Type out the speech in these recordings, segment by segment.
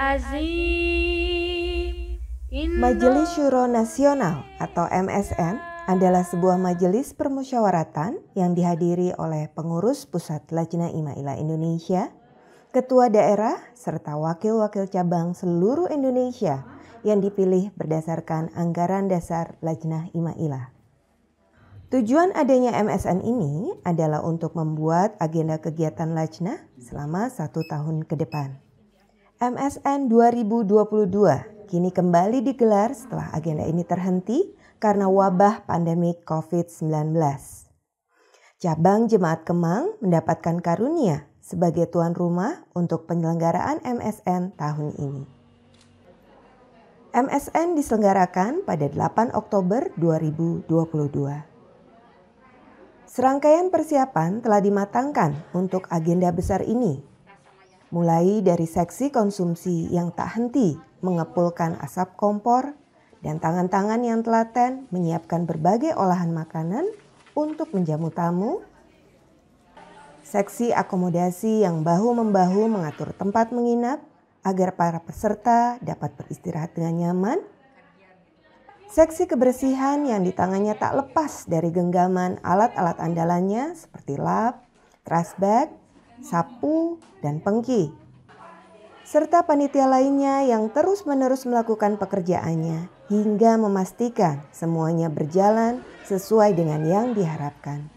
azim. Majelis Syuro Nasional atau MSN adalah sebuah majelis permusyawaratan yang dihadiri oleh pengurus Pusat Lajnah Imailah Indonesia, ketua daerah, serta wakil-wakil cabang seluruh Indonesia yang dipilih berdasarkan anggaran dasar Lajnah Imailah. Tujuan adanya MSN ini adalah untuk membuat agenda kegiatan Lajnah selama 1 tahun ke depan. MSN 2022 kini kembali digelar setelah agenda ini terhenti karena wabah pandemi COVID-19. Cabang Jemaat Kemang mendapatkan karunia sebagai tuan rumah untuk penyelenggaraan MSN tahun ini. MSN diselenggarakan pada 8 Oktober 2022. Serangkaian persiapan telah dimatangkan untuk agenda besar ini, mulai dari seksi konsumsi yang tak henti mengepulkan asap kompor dan tangan-tangan yang telaten menyiapkan berbagai olahan makanan untuk menjamu tamu, seksi akomodasi yang bahu-membahu mengatur tempat menginap agar para peserta dapat beristirahat dengan nyaman, seksi kebersihan yang di tangannya tak lepas dari genggaman alat-alat andalannya seperti lap, trash bag, sapu, dan pengki. Serta panitia lainnya yang terus-menerus melakukan pekerjaannya hingga memastikan semuanya berjalan sesuai dengan yang diharapkan.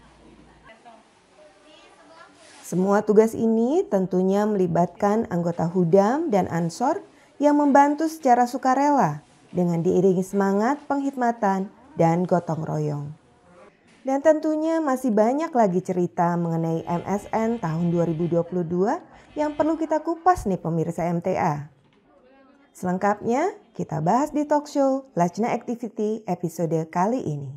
Semua tugas ini tentunya melibatkan anggota Hudam dan Ansor yang membantu secara sukarela dengan diiringi semangat penghikmatan dan gotong royong. Dan tentunya masih banyak lagi cerita mengenai MSN tahun 2022 yang perlu kita kupas nih pemirsa MTA. Selengkapnya kita bahas di talk show Lajnah Activity episode kali ini.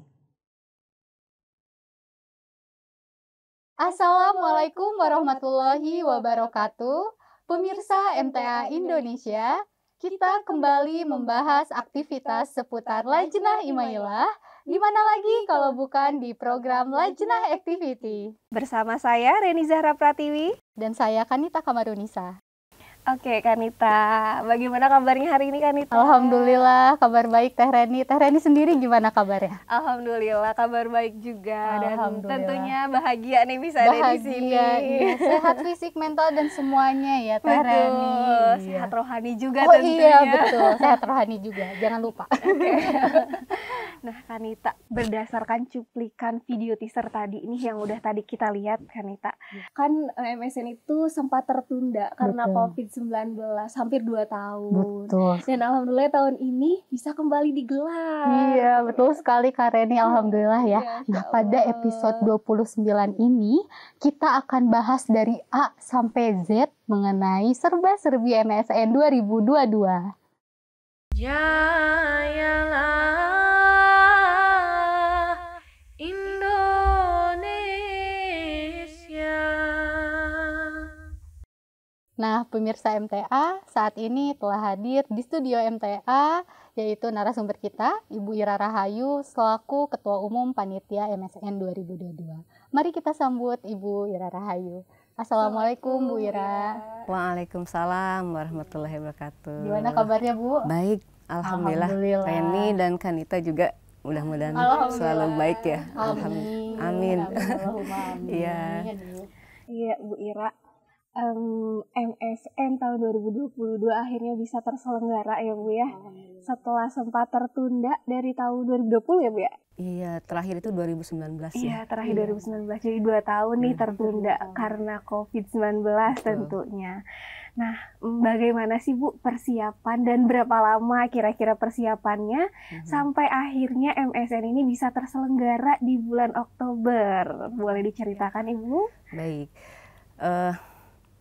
Assalamualaikum warahmatullahi wabarakatuh. Pemirsa MTA Indonesia, kita kembali membahas aktivitas seputar Lajnah Imailah. Di mana lagi kalau bukan di program Lajnah Activity. Bersama saya Reni Zahra Pratiwi Dan saya Kanita Kamarunisa. Oke Kanita, bagaimana kabarnya hari ini Kanita? Alhamdulillah kabar baik Teh Reni. Teh Reni sendiri gimana kabarnya? Alhamdulillah kabar baik juga dan tentunya bahagia nih bisa ada di sini. Iya. Sehat fisik, mental dan semuanya ya Teh Reni. Sehat rohani juga tentunya. Iya betul, sehat rohani juga. Jangan lupa. Nah Kanita, berdasarkan cuplikan video teaser tadi ini yang udah tadi kita lihat Kanita, kan MSN itu sempat tertunda karena COVID-19 hampir 2 tahun. Betul. Dan alhamdulillah tahun ini bisa kembali digelar. Iya, betul sekali Kak Reni, alhamdulillah ya. Nah, pada episode 29 ini kita akan bahas dari A sampai Z mengenai serba-serbi MSN 2022. Jayalah Indonesia. Nah, pemirsa MTA, saat ini telah hadir di studio MTA, yaitu narasumber kita, Ibu Ira Rahayu, selaku Ketua Umum Panitia MSN 2022. Mari kita sambut Ibu Ira Rahayu. Assalamualaikum Bu Ira. Waalaikumsalam warahmatullahi wabarakatuh. Gimana kabarnya Bu? Baik, alhamdulillah. Reni dan Kanita juga mudah-mudahan selalu baik ya. Amin. Amin. Iya. Iya Bu Ira. MSN tahun 2022 akhirnya bisa terselenggara ya Bu ya. Setelah sempat tertunda dari tahun 2020 ya Bu ya. Iya, terakhir itu 2019 ya. Iya, terakhir 2019. Jadi 2 tahun nih tertunda karena COVID-19 tentunya. Nah, bagaimana sih Bu persiapan dan berapa lama kira-kira persiapannya sampai akhirnya MSN ini bisa terselenggara di bulan Oktober? Boleh diceritakan Ibu? Baik.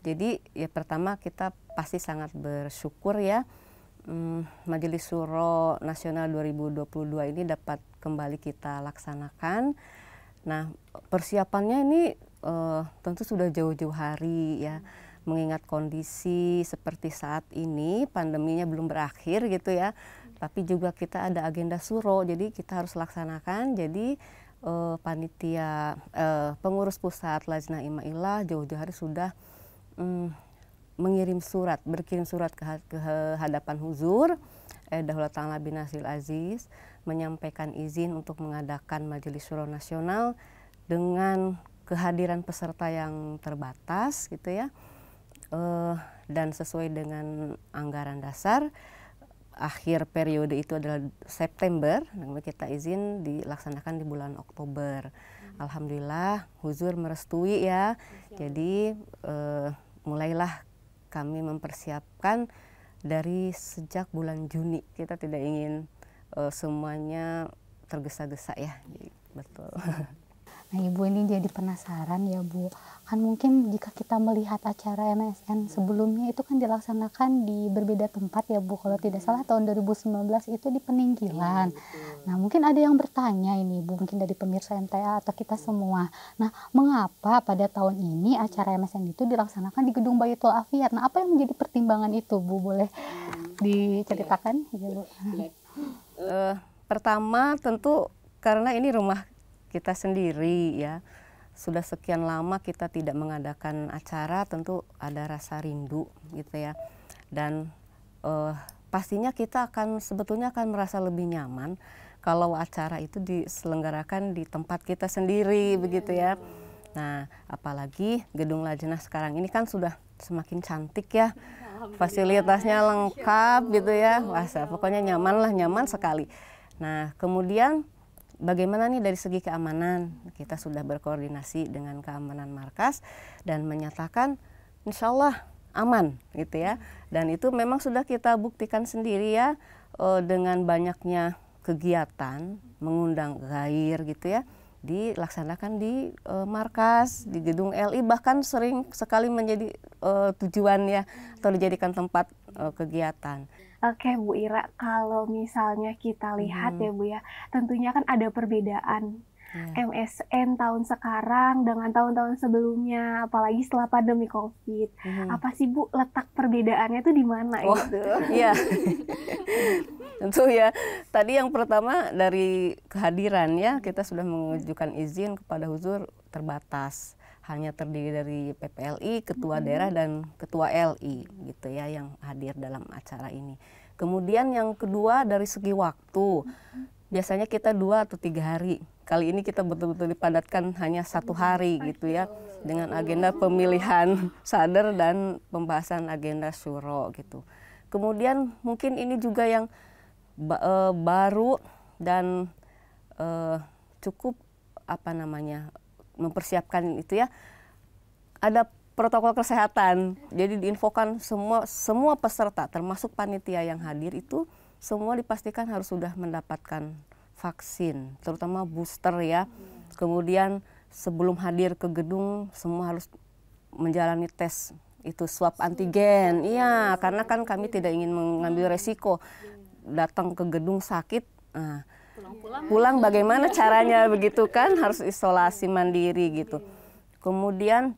Jadi ya pertama kita pasti sangat bersyukur ya. Majelis Syuro Nasional 2022 ini dapat kembali kita laksanakan. Nah, persiapannya ini tentu sudah jauh-jauh hari ya, mengingat kondisi seperti saat ini, pandeminya belum berakhir gitu ya, tapi juga kita ada agenda Syuro, jadi kita harus laksanakan. Jadi panitia pengurus pusat Lajnah Imailah jauh-jauh hari sudah berkirim surat ke hadapan Huzur Daulat Ta'ala bin Nasril Aziz, menyampaikan izin untuk mengadakan Majelis Syuro Nasional dengan kehadiran peserta yang terbatas gitu ya, dan sesuai dengan anggaran dasar. Akhir periode itu adalah September, dan kita izin dilaksanakan di bulan Oktober. Alhamdulillah Huzur merestui ya. Jadi mulailah kami mempersiapkan dari sejak bulan Juni. Kita tidak ingin semuanya tergesa-gesa ya. Betul. Nah Ibu ini jadi penasaran ya Bu, kan mungkin jika kita melihat acara MSN sebelumnya itu kan dilaksanakan di berbeda tempat ya Bu, kalau tidak salah tahun 2019 itu di Peninggilan. Nah mungkin ada yang bertanya ini Bu, mungkin dari pemirsa MTA atau kita semua. Nah mengapa pada tahun ini acara MSN itu dilaksanakan di Gedung Baitul Afiat? Nah apa yang menjadi pertimbangan itu Bu, boleh diceritakan? Ya, Bu. Pertama tentu karena ini rumah kita sendiri ya, sudah sekian lama kita tidak mengadakan acara, tentu ada rasa rindu gitu ya, dan pastinya kita sebetulnya akan merasa lebih nyaman kalau acara itu diselenggarakan di tempat kita sendiri begitu ya. Nah apalagi gedung Lajnah sekarang ini kan sudah semakin cantik ya, fasilitasnya lengkap gitu ya, wah pokoknya nyaman sekali. Nah kemudian bagaimana nih dari segi keamanan? Kita sudah berkoordinasi dengan keamanan markas dan menyatakan insya Allah aman gitu ya. Dan itu memang sudah kita buktikan sendiri ya, dengan banyaknya kegiatan mengundang gair gitu ya, dilaksanakan di markas, di gedung LI, bahkan sering sekali menjadi tujuan ya, atau dijadikan tempat kegiatan. Oke Bu Ira, kalau misalnya kita lihat ya Bu ya, tentunya kan ada perbedaan MSN tahun sekarang dengan tahun-tahun sebelumnya, apalagi setelah pandemi COVID. Apa sih Bu letak perbedaannya itu di mana gitu? Iya, tentu ya. Tadi yang pertama dari kehadiran ya, kita sudah mengajukan izin kepada Huzur terbatas. Hanya terdiri dari PPLI, ketua daerah dan ketua LI gitu ya yang hadir dalam acara ini. Kemudian yang kedua dari segi waktu, biasanya kita 2 atau 3 hari. Kali ini kita betul-betul dipadatkan hanya 1 hari gitu ya, dengan agenda pemilihan sadar dan pembahasan agenda syuro gitu. Kemudian mungkin ini juga yang baru dan cukup mempersiapkan itu ya, ada protokol kesehatan. Jadi diinfokan semua peserta termasuk panitia yang hadir itu semua dipastikan harus sudah mendapatkan vaksin, terutama booster ya. Kemudian sebelum hadir ke gedung semua harus menjalani tes itu swab antigen. Iya, karena kan kami tidak ingin mengambil resiko datang ke gedung sakit. Nah, pulang bagaimana caranya begitu kan, harus isolasi mandiri gitu. Kemudian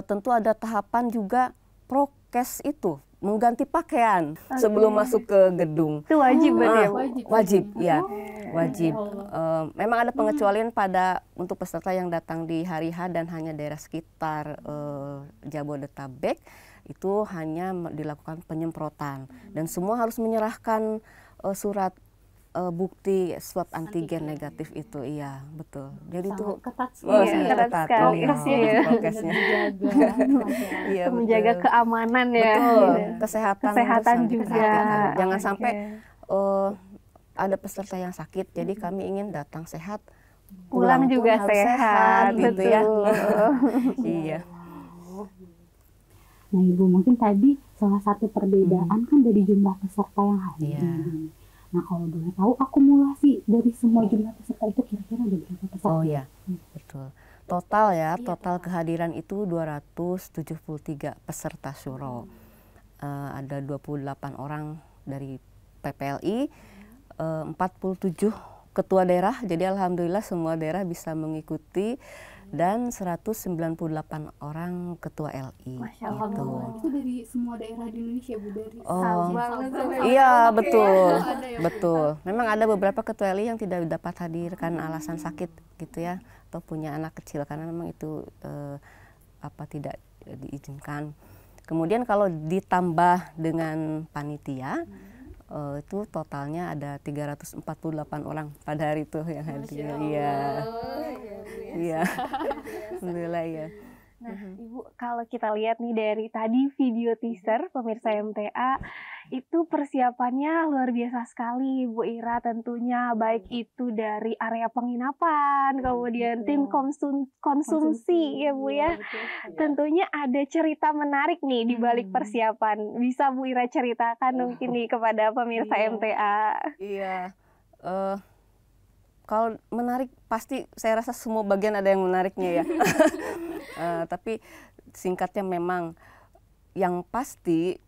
tentu ada tahapan juga prokes itu, mengganti pakaian sebelum masuk ke gedung. Itu wajib ya? Wajib ya, wajib. Memang ada pengecualian untuk peserta yang datang di hari H dan hanya daerah sekitar Jabodetabek, itu hanya dilakukan penyemprotan dan semua harus menyerahkan surat bukti swab antigen negatif itu. Iya betul, jadi itu ketat prokesnya. Iya, menjaga keamanan ya, betul. Kesehatan juga jangan sampai ada peserta yang sakit, jadi kami ingin datang sehat, pulang juga sehat gitu betul. Ya. Iya. Nah Ibu, mungkin tadi salah satu perbedaan kan dari jumlah peserta yang hadir. Nah kalau boleh tahu akumulasi dari semua jumlah peserta itu kira-kira ada berapa peserta? Oh ya, betul. Total ya, total kehadiran itu 273 peserta syuro. Ada 28 orang dari PPLI, 47 ketua daerah, jadi alhamdulillah semua daerah bisa mengikuti, dan 198 orang ketua LI. Masya Allah. Itu dari semua daerah di Indonesia Bu, dari Iya betul, betul. Memang ada beberapa ketua LI yang tidak dapat hadir karena alasan sakit gitu ya, atau punya anak kecil, karena memang itu tidak diizinkan. Kemudian kalau ditambah dengan panitia, itu totalnya ada 348 orang pada hari itu yang hadir. Iya. Iya. Alhamdulillah ya. Nah, Ibu, kalau kita lihat nih dari tadi video teaser pemirsa MTA, itu persiapannya luar biasa sekali, Bu Ira, tentunya baik itu dari area penginapan, kemudian tim konsumsi ya Bu ya. Tentunya ada cerita menarik nih di balik persiapan. Bisa Bu Ira ceritakan mungkin nih kepada pemirsa MTA? Iya. Kalau menarik pasti saya rasa semua bagian ada yang menariknya ya. Tapi singkatnya memang yang pasti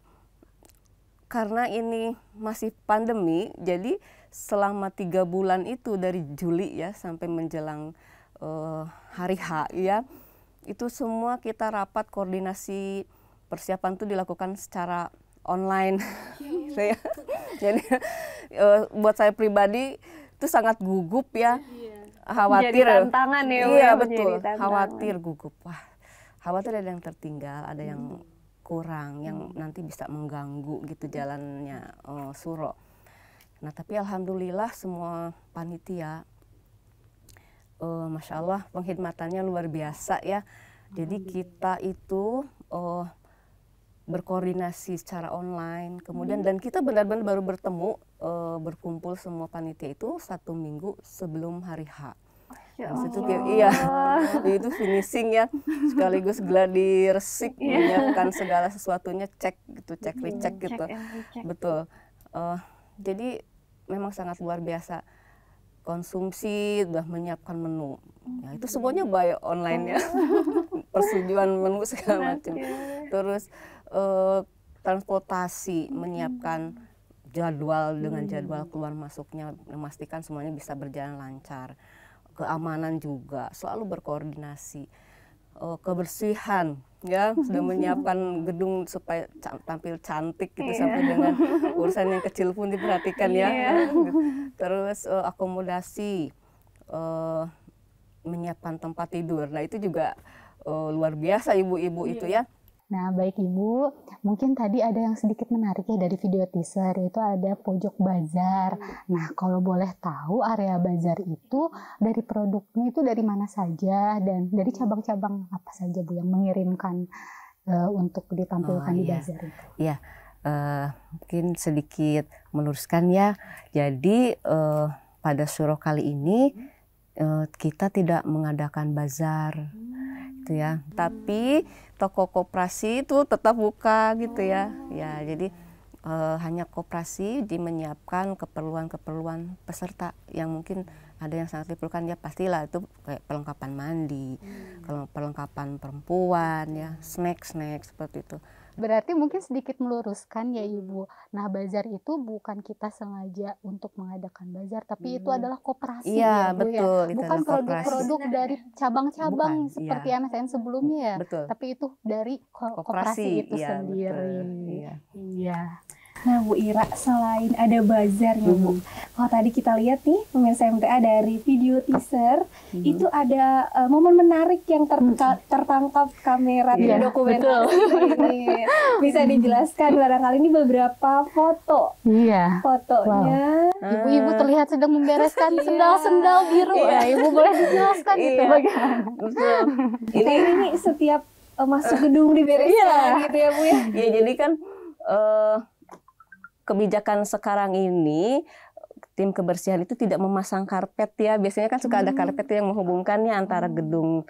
karena ini masih pandemi, jadi selama 3 bulan itu dari Juli ya sampai menjelang hari H ya, itu semua kita rapat koordinasi persiapan itu dilakukan secara online. Jadi buat saya pribadi itu sangat gugup ya, khawatir. Jadi tantangan ya, iya betul, khawatir, gugup. Wah, khawatir ada yang tertinggal, ada yang kurang, yang nanti bisa mengganggu gitu jalannya Suro. Nah tapi alhamdulillah semua panitia, masya Allah penghidmatannya luar biasa ya. Jadi kita itu berkoordinasi secara online, kemudian dan kita benar-benar baru bertemu, berkumpul semua panitia itu 1 minggu sebelum hari H. Itu iya, itu finishing ya, sekaligus gladi resik, menyiapkan segala sesuatunya, cek gitu, cek recek gitu, betul. Jadi memang sangat luar biasa. Konsumsi udah menyiapkan menu, ya itu semuanya by online ya, persetujuan menu segala macam. Terus transportasi, menyiapkan jadwal dengan jadwal keluar masuknya, memastikan semuanya bisa berjalan lancar. Keamanan juga selalu berkoordinasi. Kebersihan ya, sudah menyiapkan gedung supaya tampil cantik gitu, sampai dengan urusan yang kecil pun diperhatikan ya. Terus akomodasi, menyiapkan tempat tidur. Nah itu juga luar biasa ibu-ibu itu ya. Nah, baik Ibu, mungkin tadi ada yang sedikit menarik ya dari video teaser, yaitu ada pojok bazar. Nah, kalau boleh tahu area bazar itu dari produknya itu dari mana saja dan dari cabang-cabang apa saja Bu yang mengirimkan untuk ditampilkan di bazar itu? Iya, mungkin sedikit meluruskan ya. Jadi pada Suro kali ini kita tidak mengadakan bazar. Gitu ya, tapi toko koperasi itu tetap buka gitu ya. Ya, jadi hanya koperasi menyiapkan keperluan-keperluan peserta yang mungkin ada yang sangat diperlukan ya, pastilah itu kayak perlengkapan mandi, kalau perlengkapan perempuan ya, snack seperti itu. Berarti mungkin sedikit meluruskan ya Ibu. Nah, bazar itu bukan kita sengaja untuk mengadakan bazar, tapi itu adalah koperasi ya Bu betul, ya. Bukan produk-produk dari cabang-cabang seperti MSN sebelumnya ya. Betul. Tapi itu dari koperasi itu sendiri. Iya. Nah Bu Ira, selain ada bazar ya Bu, kalau tadi kita lihat nih pemirsa MTA dari video teaser, itu ada momen menarik yang tertangkap kamera di dokumentasi ini. Bisa dijelaskan barangkali ini beberapa foto. Iya. Fotonya. Ibu-ibu terlihat sedang membereskan sendal-sendal biru. Ya, Ibu boleh dijelaskan itu bagaimana? Ini setiap masuk gedung dibereskan gitu ya Bu ya. Ya jadi kan kebijakan sekarang ini tim kebersihan itu tidak memasang karpet ya. Biasanya kan suka ada karpet yang menghubungkannya antara gedung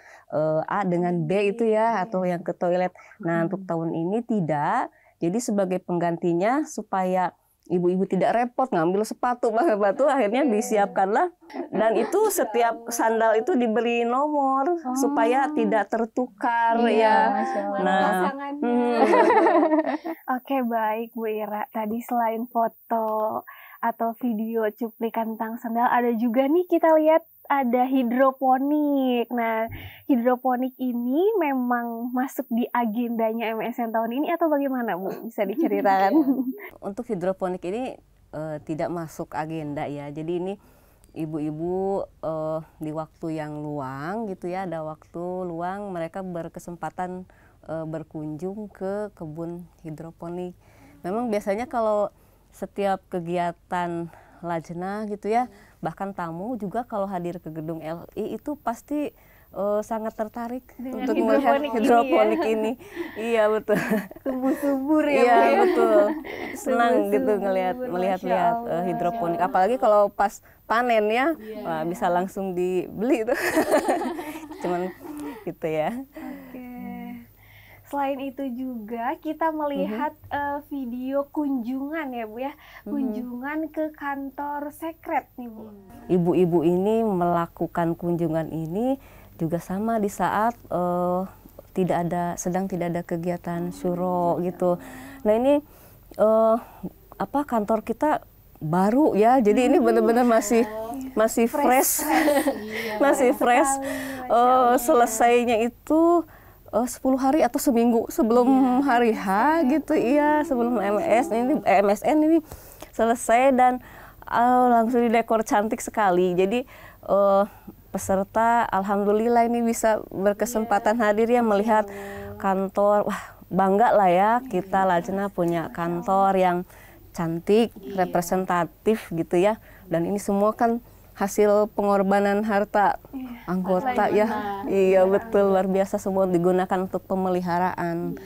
A dengan B itu ya, atau yang ke toilet. Nah untuk tahun ini tidak. Jadi sebagai penggantinya supaya ibu-ibu tidak repot ngambil sepatu, akhirnya disiapkanlah. Dan itu setiap sandal itu diberi nomor supaya tidak tertukar ya. Nah, Oke, baik Bu Ira. Tadi selain foto atau video cuplikan tentang sandal, ada juga nih kita lihat ada hidroponik. Nah, hidroponik ini memang masuk di agendanya MSN tahun ini atau bagaimana Bu? Bisa diceritakan? Untuk hidroponik ini tidak masuk agenda ya. Jadi ini ibu-ibu di waktu yang luang gitu ya, ada waktu luang mereka berkesempatan berkunjung ke kebun hidroponik. Memang biasanya kalau setiap kegiatan Lajnah gitu ya, bahkan tamu juga kalau hadir ke gedung LI itu pasti sangat tertarik Dengan untuk melihat hidroponik ini. Iya betul. Tumbuh subur ya, Iya Bu, ya. betul. Senang gitu Tumbuh subur, melihat Masya Allah. hidroponik. Apalagi kalau pas panen ya, wah, bisa langsung dibeli tuh. Cuman gitu ya. Oke. Selain itu juga kita melihat video kunjungan ya Bu ya, kunjungan ke kantor sekret nih Bu. Ibu-ibu ini melakukan kunjungan ini juga sama di saat sedang tidak ada kegiatan syuro gitu. Nah ini kantor kita baru ya, jadi ini benar-benar masih fresh, masih fresh. Selesainya itu 10 hari atau seminggu sebelum hari H gitu, iya sebelum MSN ini selesai dan langsung didekor cantik sekali. Jadi peserta alhamdulillah ini bisa berkesempatan hadir ya melihat kantor. Wah, bangga lah ya kita Lajnah punya kantor yang cantik, representatif gitu ya. Dan ini semua kan hasil pengorbanan harta anggota ya. Iya betul, luar biasa, semua digunakan untuk pemeliharaan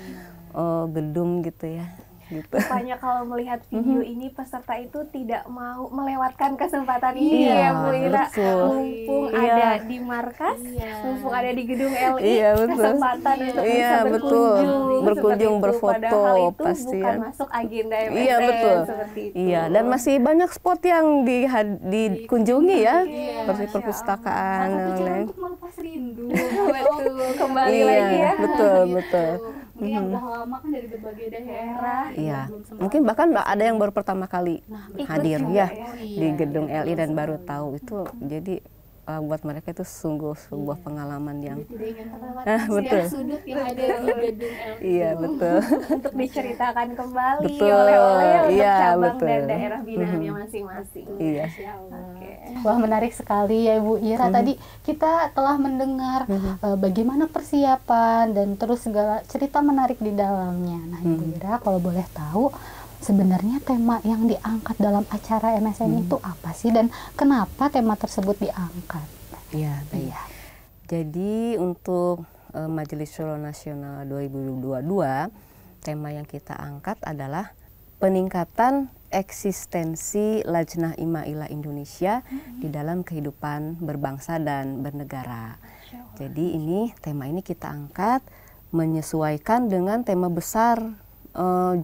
gedung gitu ya. Gitu. Rupanya kalau melihat video ini peserta itu tidak mau melewatkan kesempatan ini ya Bu Ira. Mumpung ada di markas, mumpung ada di gedung LI, kesempatan untuk bisa berkunjung berfoto. Padahal itu pasti bukan ya. masuk agenda MSN. Iya betul. Seperti itu. Iya, dan masih banyak spot yang dikunjungi ya, seperti perpustakaan dan lain. Untuk melepas rindu. Betul, kembali lagi ya. Betul. Yang udah lama kan dari berbagai daerah. Iya, mungkin bahkan ada yang baru pertama kali hadir ya di gedung LI dan baru tahu itu. Jadi buat mereka itu sungguh sebuah pengalaman yang Tidak ingin terlewatkan betul. sudut yang ada di gedung LI. Iya betul. Untuk diceritakan kembali Betul. oleh untuk Iya, cabang betul. dan daerah binanya masing-masing. Iya. Oke. Wah, menarik sekali ya Ibu Ira. Tadi kita telah mendengar bagaimana persiapan dan terus segala cerita menarik di dalamnya. Nah Ibu Ira, kalau boleh tahu sebenarnya tema yang diangkat dalam acara MSN itu apa sih dan kenapa tema tersebut diangkat? Iya, baik. Jadi untuk Majelis Syuro Nasional 2022, tema yang kita angkat adalah peningkatan eksistensi Lajnah Ima-Ila Indonesia di dalam kehidupan berbangsa dan bernegara. Jadi tema ini kita angkat menyesuaikan dengan tema besar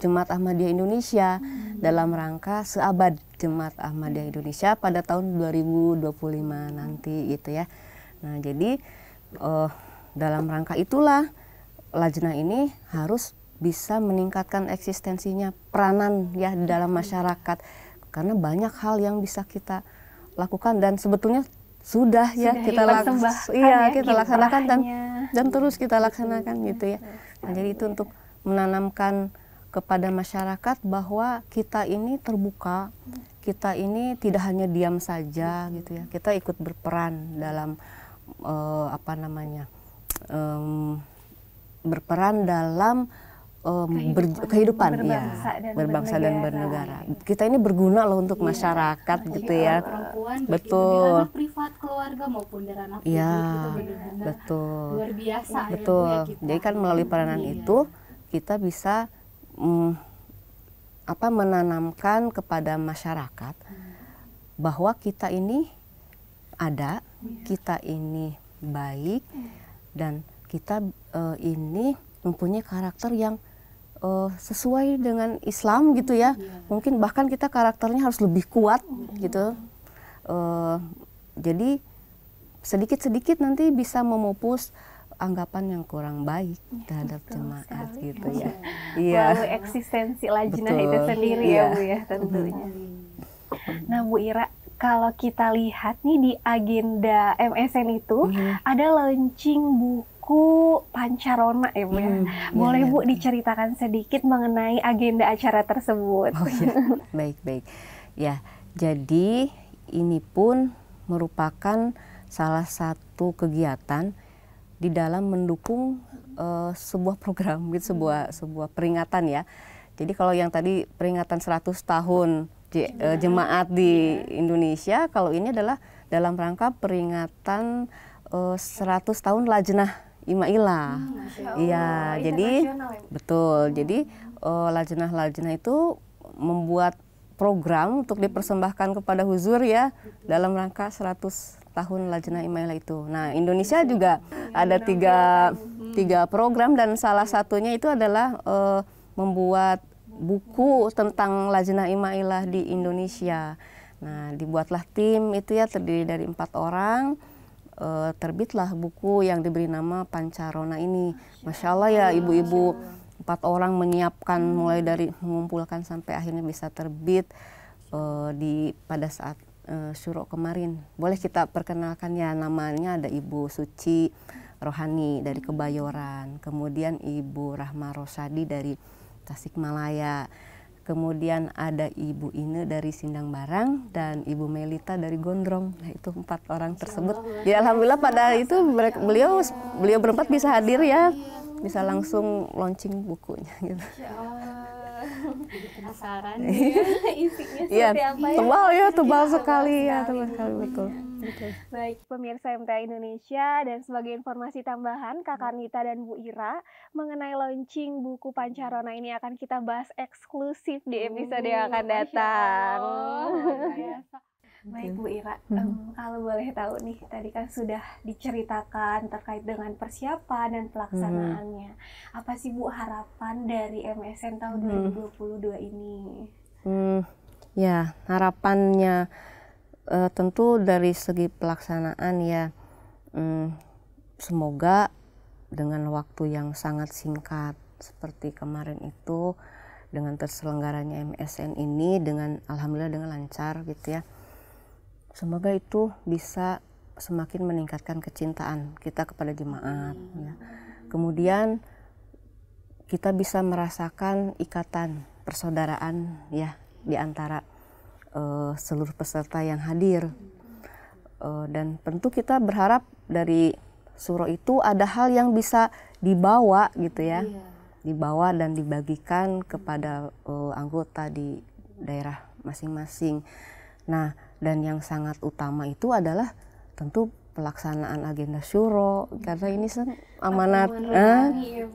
Jemaat Ahmadiyah Indonesia dalam rangka seabad Jemaat Ahmadiyah Indonesia pada tahun 2025 nanti gitu ya. Nah jadi dalam rangka itulah Lajnah ini harus bisa meningkatkan eksistensinya, peranan ya di dalam masyarakat, karena banyak hal yang bisa kita lakukan dan sebetulnya sudah ya kita laksanakan dan terus kita laksanakan gitu ya. Nah, jadi itu untuk menanamkan kepada masyarakat bahwa kita ini terbuka, kita ini tidak hanya diam saja gitu ya, kita ikut berperan dalam berperan dalam kehidupan berbangsa dan bernegara. Kita ini berguna loh untuk masyarakat gitu ya. Perempuan, betul. Baik itu di ranah privat keluarga maupun di ranah publik Iya, itu benar-benar betul. luar biasa. Betul. Ya, Bu, ya, kita. Jadi kan melalui peranan itu kita bisa menanamkan kepada masyarakat bahwa kita ini ada, kita ini baik dan kita ini mempunyai karakter yang sesuai dengan Islam gitu ya. Mungkin bahkan kita karakternya harus lebih kuat gitu. Jadi sedikit-sedikit nanti bisa memupus anggapan yang kurang baik terhadap jemaat gitu ya. Iya. Lalu eksistensi Lajnah itu Betul. sendiri ya Bu ya tentunya. Nah Bu Ira, kalau kita lihat nih di agenda MSN itu ada launching buku Pancarona ya Bu ya. Boleh Bu diceritakan sedikit mengenai agenda acara tersebut? Oh ya, baik. Ya, jadi ini pun merupakan salah satu kegiatan di dalam mendukung sebuah program gitu, sebuah peringatan ya. Jadi kalau yang tadi peringatan 100 tahun jemaat di Indonesia, kalau ini adalah dalam rangka peringatan 100 tahun Lajnah Imailah. Iya, jadi betul. Jadi Lajnah itu membuat program untuk dipersembahkan kepada Huzur ya dalam rangka 100 tahun Lajnah Imailah itu. Nah, Indonesia juga ada tiga program, dan salah satunya itu adalah membuat buku tentang Lajnah Imailah di Indonesia. Nah, dibuatlah tim itu ya, terdiri dari 4 orang. Terbitlah buku yang diberi nama Pancarona ini. Masya Allah ya, ibu-ibu 4 orang menyiapkan mulai dari mengumpulkan sampai akhirnya bisa terbit pada saat syuro kemarin. Boleh kita perkenalkan ya, namanya ada Ibu Suci Rohani dari Kebayoran, kemudian Ibu Rahma Rosadi dari Tasikmalaya, kemudian ada Ibu Ine dari Sindang Barang, dan Ibu Melita dari Gondrong. Nah, itu 4 orang tersebut. Ya alhamdulillah pada itu beliau berempat bisa hadir ya, bisa langsung launching bukunya gitu. Penasaran isinya Iya, seperti apa ya? tebal sekali ya, tebal sekali betul. Baik, pemirsa MTA Indonesia, dan sebagai informasi tambahan, Kakak Nita dan Bu Ira mengenai launching buku Pancarona ini akan kita bahas eksklusif di episode yang akan datang. Baik Bu Ira, kalau boleh tahu nih, tadi kan sudah diceritakan terkait dengan persiapan dan pelaksanaannya. Apa sih Bu harapan dari MSN tahun 2022 ini? Ya, harapannya tentu dari segi pelaksanaan ya, semoga dengan waktu yang sangat singkat seperti kemarin itu, dengan terselenggaranya MSN ini dengan alhamdulillah dengan lancar gitu ya. Semoga itu bisa semakin meningkatkan kecintaan kita kepada jemaat ya. Kemudian kita bisa merasakan ikatan persaudaraan ya di antara seluruh peserta yang hadir. Dan tentu kita berharap dari suro itu ada hal yang bisa dibawa gitu ya. Dibawa dan dibagikan kepada anggota di daerah masing-masing. Nah, dan yang sangat utama itu adalah tentu pelaksanaan agenda syuro, karena ini amanat,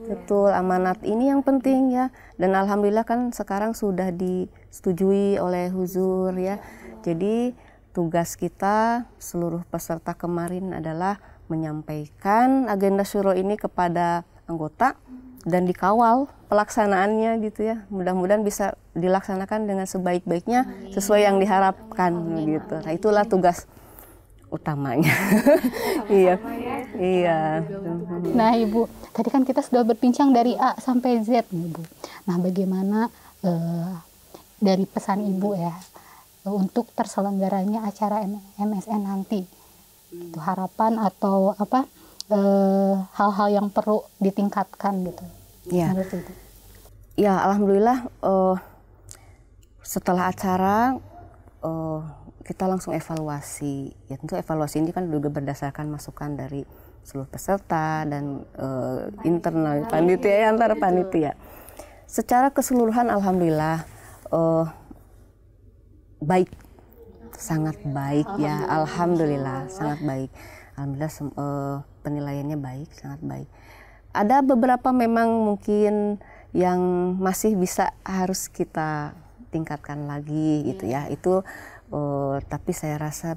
betul, amanat ini yang penting ya. Dan alhamdulillah kan sekarang sudah disetujui oleh Huzur ya. Jadi tugas kita seluruh peserta kemarin adalah menyampaikan agenda syuro ini kepada anggota dan dikawal pelaksanaannya gitu ya. Mudah-mudahan bisa dilaksanakan dengan sebaik-baiknya sesuai yang diharapkan gitu. Nah, itulah tugas utamanya. Iya. Iya. Nah, Ibu, tadi kan kita sudah berbincang dari A sampai Z nih, Bu. Nah, bagaimana dari pesan Ibu ya untuk terselenggaranya acara MSN nanti? Itu harapan atau apa? Hal-hal yang perlu ditingkatkan gitu. Ya, ya alhamdulillah setelah acara kita langsung evaluasi. Ya tentu evaluasi ini kan juga berdasarkan masukan dari seluruh peserta dan internal panitia antara panitia. Secara keseluruhan alhamdulillah baik, sangat baik ya, alhamdulillah sangat baik. Alhamdulillah penilaiannya baik, sangat baik. Ada beberapa memang mungkin yang masih bisa harus kita tingkatkan lagi gitu ya. Itu tapi saya rasa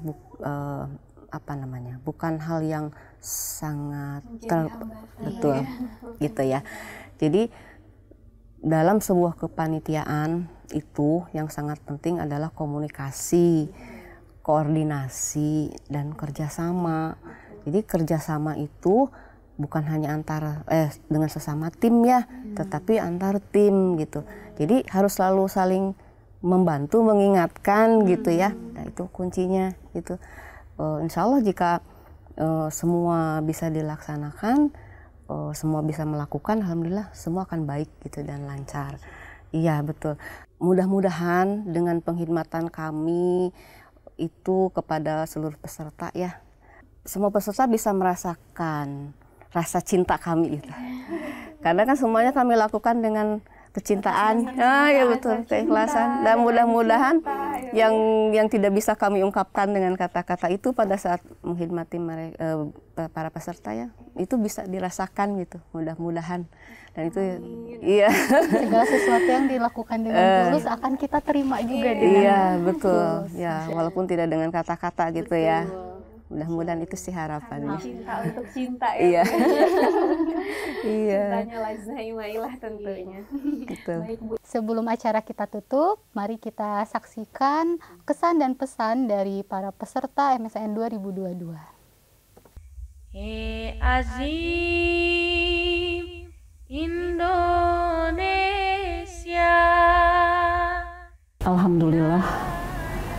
bukan hal yang sangat betul gitu ya. Jadi dalam sebuah kepanitiaan itu yang sangat penting adalah komunikasi, koordinasi, dan kerjasama. Jadi kerjasama itu bukan hanya antara dengan sesama tim ya, tetapi antar tim gitu. Jadi harus selalu saling membantu, mengingatkan gitu ya. Nah, itu kuncinya gitu. Insya Allah jika semua bisa dilaksanakan, semua bisa melakukan, alhamdulillah semua akan baik gitu dan lancar. Iya betul. Mudah-mudahan dengan penghormatan kami itu kepada seluruh peserta ya, semua peserta bisa merasakan rasa cinta kami itu. Karena kan semuanya kami lakukan dengan kecintaan, ya betul, keikhlasan. Dan mudah-mudahan yang tidak bisa kami ungkapkan dengan kata-kata itu pada saat menghormati mereka, para peserta ya, itu bisa dirasakan gitu, mudah-mudahan. Dan itu iya. Segala sesuatu yang dilakukan dengan tulus akan kita terima juga dengan iya betul, ya walaupun tidak dengan kata-kata gitu ya. Mudah-mudahan itu sih harapannya. Cinta untuk cinta ya. Iya. Iya. Cintanya Lajnah Imailah tentunya. Betul. Baik, Bu. Sebelum acara kita tutup, mari kita saksikan kesan dan pesan dari para peserta MSN 2022. Azim Indonesia. Alhamdulillah,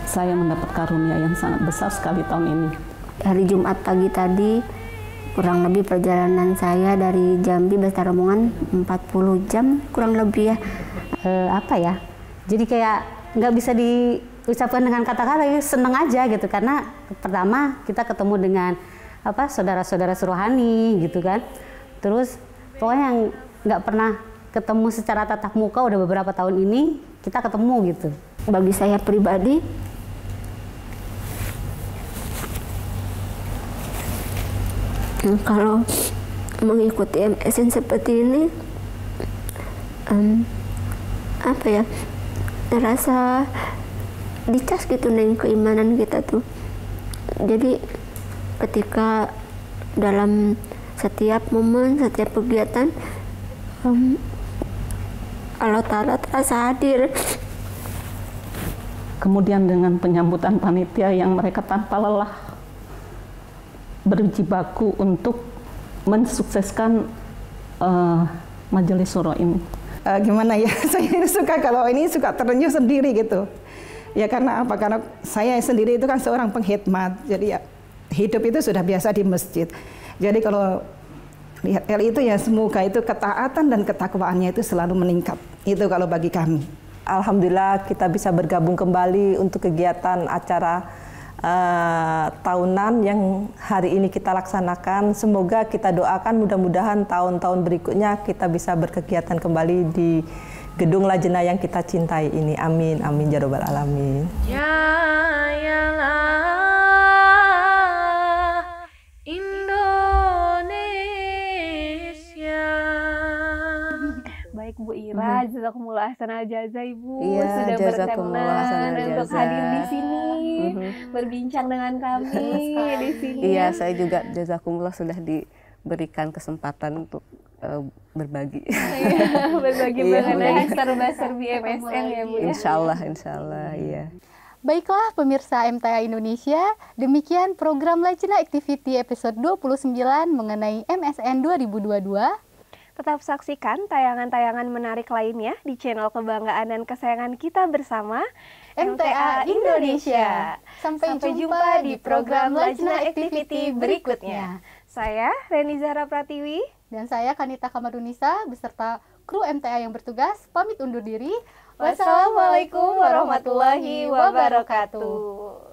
saya mendapat karunia yang sangat besar sekali tahun ini. Hari Jumat pagi tadi, kurang lebih perjalanan saya dari Jambi Besar Rombongan 40 jam kurang lebih ya. Jadi kayak nggak bisa diucapkan dengan kata-kata, seneng aja gitu. Karena pertama kita ketemu dengan saudara-saudara serohani gitu kan. Terus pokoknya yang nggak pernah ketemu secara tatap muka udah beberapa tahun ini kita ketemu gitu. Bagi saya pribadi, kalau mengikuti MSN seperti ini, terasa dicas gitu dengan keimanan kita tuh. Jadi ketika dalam setiap momen, setiap kegiatan, Allah Ta'ala terasa hadir. Kemudian dengan penyambutan panitia yang mereka tanpa lelah berjibaku untuk mensukseskan Majelis Syuro ini. Gimana ya, saya suka kalau ini suka terenyuh sendiri gitu. Ya karena apa? Karena saya sendiri itu kan seorang pengkhidmat, jadi ya hidup itu sudah biasa di masjid. Jadi kalau lihat itu ya semoga itu ketaatan dan ketakwaannya itu selalu meningkat. Itu kalau bagi kami. Alhamdulillah kita bisa bergabung kembali untuk kegiatan acara tahunan yang hari ini kita laksanakan. Semoga kita doakan mudah-mudahan tahun-tahun berikutnya kita bisa berkegiatan kembali di gedung Lajnah yang kita cintai ini. Amin, amin ya rabbal alamin. Jayalah Indonesia. Baik Bu Ira, jazakumullah ahsanal jaza Ibu Iya, sudah jazakumullah ahsanal berkenan untuk jaza. hadir di sini, berbincang dengan kami di sini. Iya, saya juga jazakumullah sudah diberikan kesempatan untuk berbagi. Berbagi mengenai serba-serbi MSN ya Bu ya. Insya Allah, iya. Baiklah pemirsa MTA Indonesia, demikian program Lajnah Activity episode 29 mengenai MSN 2022. Tetap saksikan tayangan-tayangan menarik lainnya di channel kebanggaan dan kesayangan kita bersama MTA Indonesia. Sampai jumpa di program Lajnah Activity berikutnya. Saya Reni Zahra Pratiwi Dan saya Kanita Kamarunisa beserta kru MTA yang bertugas pamit undur diri. Wassalamualaikum warahmatullahi wabarakatuh.